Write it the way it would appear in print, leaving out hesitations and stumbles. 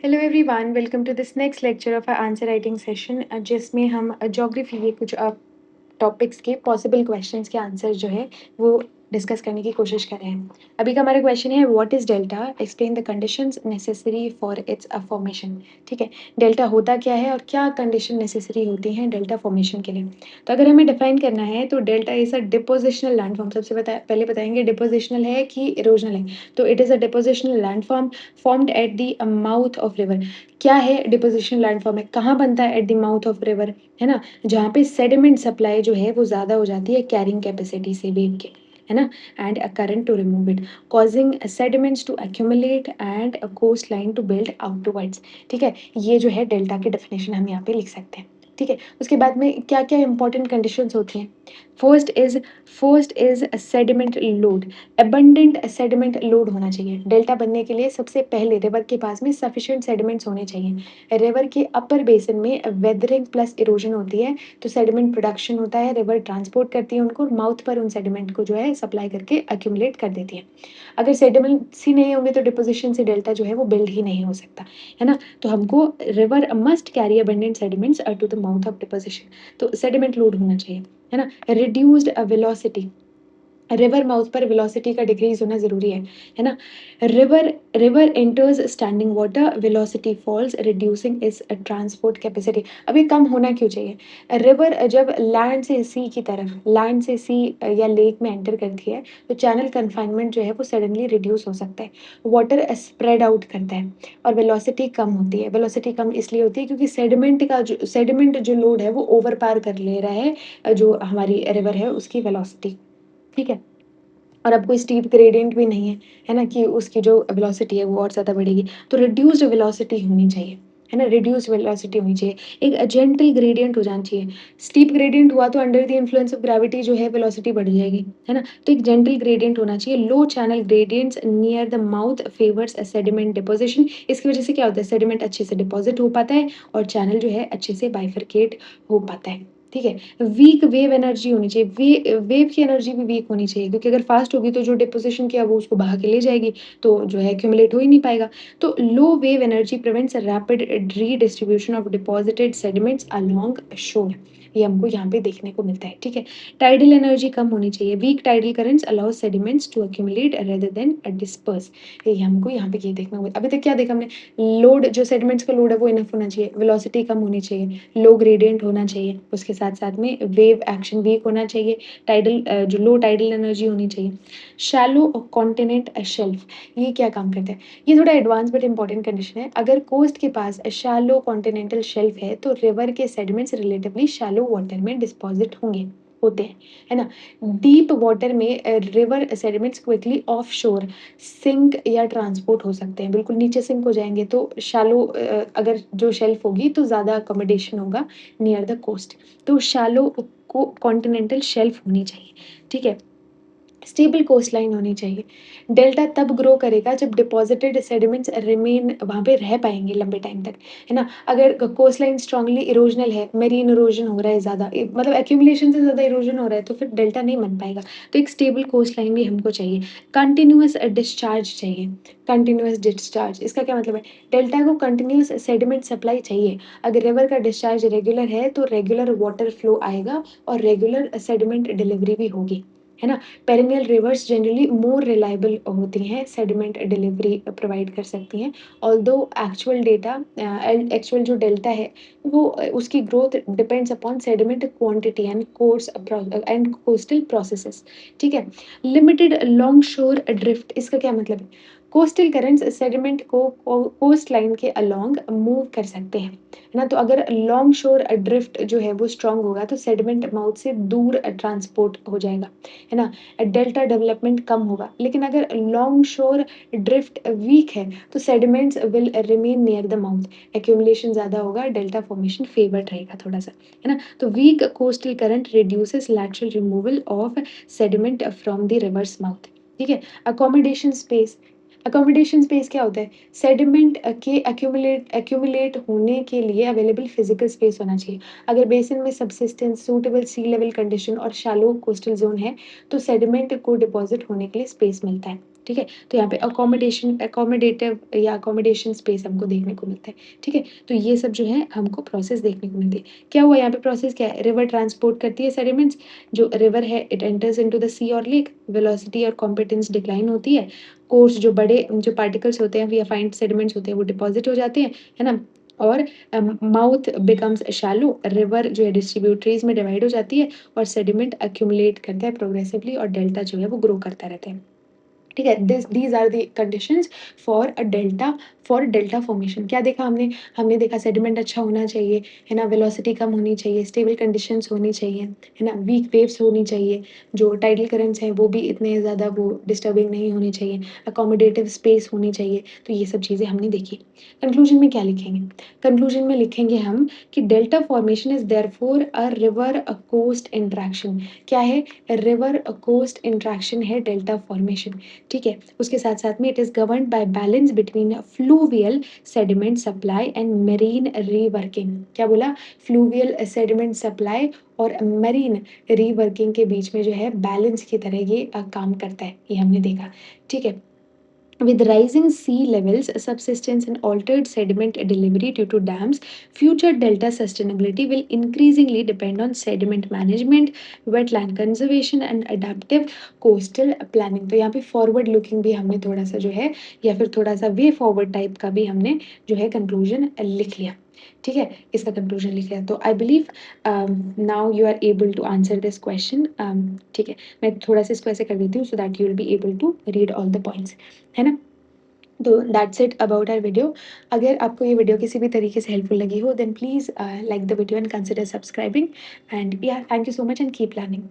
Hello everyone, welcome to this next lecture of answer writing session जिसमें हम geography के कुछ टॉपिक्स के पॉसिबल क्वेश्चंस के आंसर जो है वो डिस्कस करने की कोशिश कर रहे हैं। अभी का हमारा क्वेश्चन है what is delta, explain the conditions necessary for its formation. ठीक है, डेल्टा होता क्या है और क्या कंडीशन नेसेसरी होती हैं डेल्टा फॉर्मेशन के लिए। तो अगर हमें डिफाइन करना है तो delta is a depositional landform. सबसे पहले बताएंगे डिपोजिशनल है कि इरोजनल है। तो it is a depositional landform formed at the mouth of river. क्या है डिपोजिशन लैंडफॉर्म है, कहाँ बनता है, at the mouth of river, है ना, जहाँ पे सेडिमेंट सप्लाई जो है वो ज़्यादा हो जाती है कैरिंग कैपेसिटी से वेव के, है ना, and a current to remove it causing sediments to accumulate and a coast line to build outwards. ठीक है, ये जो है डेल्टा की डेफिनेशन हम यहाँ पे लिख सकते हैं। ठीक है, उसके बाद में क्या क्या इंपॉर्टेंट कंडीशंस होती हैं। First is sediment load. Abundant sediment load होना चाहिए। डेल्टा बनने के लिए सबसे पहले रिवर के पास में सफिशिएंट सेडिमेंट्स होने चाहिए। रिवर के अपर बेसिन में वेदरिंग प्लस इरोजन होती है, तो सेडिमेंट प्रोडक्शन होता है, रिवर ट्रांसपोर्ट करती है उनको और माउथ पर उन सेडिमेंट को जो है सप्लाई करके अक्यूमुलेट कर देती है। अगर सेडिमेंट्स ही नहीं होंगे तो डिपोजिशन से डेल्टा जो है वो बिल्ड ही नहीं हो सकता, है ना। तो हमको river must carry abundant sediments to the mouth of deposition. तो सेडिमेंट लोड होना चाहिए, है ना। रिड्यूस्ड वेलोसिटी, रिवर माउथ पर वेलोसिटी का डिक्रीज होना जरूरी है ना। River river enters standing water, velocity falls reducing its transport capacity. अभी कम होना क्यों चाहिए। रिवर जब लैंड से सी की तरफ, लैंड से सी या लेक में एंटर करती है तो चैनल कन्फाइनमेंट जो है वो सडनली रिड्यूस हो सकता है, वाटर स्प्रेड आउट करता है और वेलोसिटी कम होती है। वेलोसिटी कम इसलिए होती है क्योंकि सेडिमेंट जो लोड है वो ओवर पार कर ले रहा है जो हमारी रिवर है उसकी वेलोसिटी। ठीक है, और अब कोई स्टीप ग्रेडियंट भी नहीं है ना, कि उसकी जो वेलोसिटी है वो और ज़्यादा बढ़ेगी। तो रिड्यूस्ड वेलोसिटी होनी चाहिए, है ना, रिड्यूस्ड वेलोसिटी होनी चाहिए। एक जेंटल ग्रेडियंट हो जाना चाहिए। स्टीप ग्रेडियंट हुआ तो under the influence of gravity जो है वेलोसिटी बढ़ जाएगी, है ना। तो एक जेंटल ग्रेडियंट होना चाहिए। Low channel gradients near the mouth favours sediment deposition. इसकी वजह से क्या होता है, सेडिमेंट अच्छे से डिपॉजिट हो पाता है और चैनल जो है अच्छे से बाइफरकेट हो पाता है। ठीक है, वीक वेव एनर्जी होनी चाहिए। वेव की एनर्जी भी वीक होनी चाहिए, क्योंकि अगर फास्ट होगी तो जो डिपोजिशन किया वो उसको बहा के ले जाएगी, तो जो है एक्यूमुलेट हो ही नहीं पाएगा। तो low wave energy prevents rapid redistribution of deposited sediments along shore. ये हमको यहाँ पे देखने को मिलता है। ठीक है, टाइडल एनर्जी कम होनी चाहिए। Weak tidal currents allow sediments to accumulate rather than disperse. ये हमको यहाँ पे ये देखना होगा। अभी तक क्या देखा हमने, लोड, जो सेडिमेंट्स का लोड है वो इनफ होना चाहिए, वेलोसिटी कम होनी चाहिए, लो ग्रेडियंट होना चाहिए, उसके साथ साथ में वेव एक्शन वीक होना चाहिए, टाइडल जो लो टाइडल एनर्जी होनी चाहिए। शैलो कॉन्टिनेंट शेल्फ, ये क्या काम करता है, ये थोड़ा एडवांस बट इंपॉर्टेंट कंडीशन है। अगर कोस्ट के पास शैलो कॉन्टिनेंटल शेल्फ है तो रिवर के सेडिमेंट्स रिलेटिवली शैलो वाटर में डिपॉजिट होते हैं, है ना। डीप वाटर में रिवर सेडिमेंट्स क्विकली ऑफ शोर सिंक या ट्रांसपोर्ट हो सकते हैं, बिल्कुल नीचे सिंक हो जाएंगे। तो शैलो अगर जो शेल्फ होगी तो ज़्यादा अकोमोडेशन होगा नियर द कोस्ट। तो शैलो को कॉन्टिनेंटल शेल्फ होनी चाहिए। ठीक है, स्टेबल कोस्ट लाइन होनी चाहिए। डेल्टा तब ग्रो करेगा जब डिपॉजिटेड सेडिमेंट्स रिमेन वहाँ पे रह पाएंगे लंबे टाइम तक, है ना। अगर कोस्ट लाइन स्ट्रांगली इरोजनल है, मेरीन इरोजन हो रहा है ज़्यादा, मतलब एक्यूमुलेशन से ज़्यादा इरोजन हो रहा है, तो फिर डेल्टा नहीं बन पाएगा। तो एक स्टेबल कोस्ट लाइन भी हमको चाहिए। कंटिन्यूस डिस्चार्ज चाहिए। कंटिन्यूस डिस्चार्ज, इसका क्या मतलब है, डेल्टा को कंटिन्यूस सेडिमेंट सप्लाई चाहिए। अगर रिवर का डिस्चार्ज रेगुलर है तो रेगुलर वाटर फ्लो आएगा और रेगुलर सेडिमेंट डिलीवरी भी होगी, है ना। Perennial reverse generally more reliable होती हैं, सेडिमेंट डिलीवरी प्रोवाइड कर सकती हैं। ऑल्दो एक्चुअल जो डेल्टा है वो उसकी growth depends upon sediment quantity and course and coastal processes. ठीक है, लिमिटेड लॉन्ग शोर ड्रिफ्ट, इसका क्या मतलब है, कोस्टल करंट्स सेडिमेंट को कोस्ट लाइन के अलोंग मूव कर सकते हैं, है ना। तो अगर लॉन्ग शोर ड्रिफ्ट जो है वो स्ट्रांग होगा तो सेडिमेंट माउथ से दूर ट्रांसपोर्ट हो जाएगा, है ना। डेल्टा डेवलपमेंट कम होगा। लेकिन अगर लॉन्ग शोर ड्रिफ्ट वीक है तो sediments will remain near the mouth, accumulation ज़्यादा होगा, डेल्टा फॉर्मेशन फेवर्ड रहेगा थोड़ा सा, है ना। तो weak coastal current reduces lateral removal of sediment from the river's mouth. ठीक है, अकोमोडेशन स्पेस, अकोमोडेशन स्पेस क्या होता है, सेडिमेंट के एक्यूमुलेट होने के लिए अवेलेबल फिजिकल स्पेस होना चाहिए। अगर बेसिन में सबसिस्टेंस, सूटेबल सी लेवल कंडीशन और शैलो कोस्टल जोन है तो सेडिमेंट को डिपॉजिट होने के लिए स्पेस मिलता है। ठीक है? तो यहाँ पे अकोमोडेटिव या अकोमोडेशन स्पेस हमको देखने को मिलता है, ठीक है? तो ये सब जो है हमको प्रोसेस देखने को मिलती है। क्या हुआ यहाँ पे प्रोसेस क्या है? रिवर ट्रांसपोर्ट करती है सेडिमेंट्स, जो रिवर है इट एंटर्स इनटू द सी और लेक, वेलोसिटी और कॉम्पिटेंस डिक्लाइन होती है, कोर्स जो बड़े जो पार्टिकल्स होते हैं या फाइन सेडिमेंट्स होते हैं वो डिपॉज़िट हो जाते हैं, है ना? और माउथ बिकम्स शैलो, रिवर जो है डिस्ट्रीब्यूटरीज़ में डिवाइड हो जाती है और सेडिमेंट एक्यूमुलेट करता है प्रोग्रेसिवली और डेल्टा जो है वो ग्रो करता रहता है। ठीक है? These are the conditions for delta formation. क्या देखा हमने? हमने देखा सेडिमेंट अच्छा होना चाहिए, है ना? वेलोसिटी कम होनी चाहिए, स्टेबल कंडीशंस होनी चाहिए, है ना? वीक वेव्स होनी चाहिए, जो टाइडल करंट्स हैं वो भी इतने ज़्यादा वो डिस्टर्बिंग नहीं होने चाहिए, अकोमोडेटिव स्पेस होनी चाहिए, तो ये सब चीज़ें हमने देखी। कंक्लूजन में क्या लिखेंगे? कंक्लूजन में लिखेंगे हम कि delta formation is therefore a river coast interaction. क्या है? रिवर कोस्ट इंटरैक्शन है डेल्टा फॉर्मेशन। ठीक है? उसके साथ-साथ में it is governed by balance between fluvial sediment supply and marine reworking. क्या बोला? फ्लूवियल सेडिमेंट सप्लाई और मेरीन रीवर्किंग के बीच में जो है बैलेंस की तरह ये काम करता है, ये हमने देखा। ठीक है? With rising sea levels, subsidence and altered sediment delivery due to dams, future delta sustainability will increasingly depend on sediment management, wetland conservation and adaptive coastal planning. तो यहाँ पे फॉरवर्ड लुकिंग भी हमने थोड़ा सा जो है या फिर थोड़ा सा वे फॉरवर्ड टाइप का भी हमने जो है कंक्लूजन लिख लिया। ठीक है? इसका कंक्लूजन लिख लिया। तो I believe now you are able to answer this question. ठीक है? मैं थोड़ा सा इसको ऐसे कर देती हूँ so that you will be able to read all the points, है ना? तो that's it about our video. अगर आपको ये वीडियो किसी भी तरीके से हेल्पफुल लगी हो then please like the video and consider subscribing and या thank you so much and keep learning.